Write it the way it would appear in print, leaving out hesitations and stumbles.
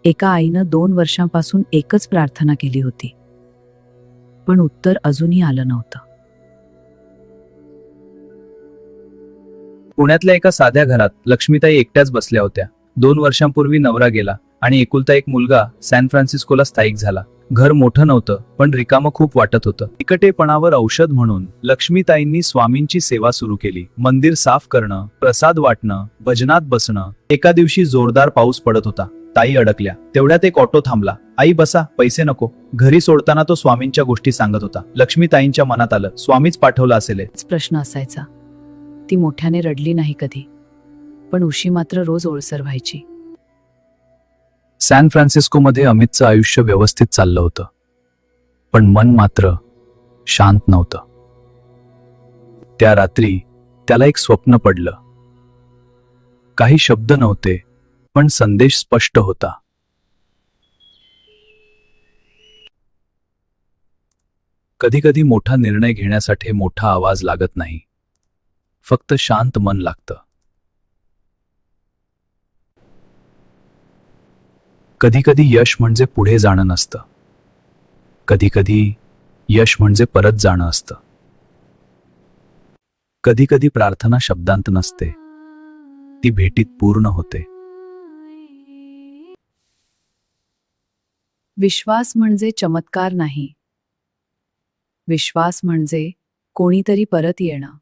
एका आईनं 2 वर्षांपासून एकच प्रार्थना केली होती, पण उत्तर अजूनही आलं नव्हतं. पुण्यातल्या एका साध्या घरात लक्ष्मीताई एकट्याच बसल्या होत्या. 2 वर्षांपूर्वी नवरा गेला आणि एकुलता एक मुलगा सॅन फ्रान्सिस्कोला स्थायिक झाला. घर मोठं नव्हतं, पण रिकामं खूप वाटत होतं. एकटेपणावर औषध म्हणून लक्ष्मीताईंनी स्वामींची सेवा सुरू केली. मंदिर साफ करणं, प्रसाद वाटणं, भजनात बसणं. एका दिवशी जोरदार पाऊस पडत होता. ताई अडकल्या. तेवढ्यात एक ऑटो थांबला. आई बसा, पैसे नको. घरी सोडताना तो स्वामींच्या गोष्टी सांगत होता. लक्ष्मीताईंच्या मनात आलं, स्वामीच पाठवलं असेल. प्रश्न असायचा. ती मोठ्याने रडली नाही कधी, पण उशी मात्र रोज ओलसर व्हायची. सॅन फ्रान्सिस्कोमध्ये अमितचं आयुष्य व्यवस्थित चाललं होतं, पण मन मात्र शांत नव्हतं. त्या रात्री त्याला एक स्वप्न पडलं. काही शब्द नव्हते, पण संदेश स्पष्ट होता. कधी कधी मोठा निर्णय घेण्यासाठी मोठा आवाज लागत नाही, फक्त शांत मन लागतं. कधी कधी यश म्हणजे पुढे जाणं नसतं, कधी कधी यश म्हणजे परत जाणं असतं. कधी कधी प्रार्थना शब्दांत नसते, ती भेटीत पूर्ण होते. विश्वास म्हणजे चमत्कार नाही, विश्वास म्हणजे कोणीतरी परत येणं.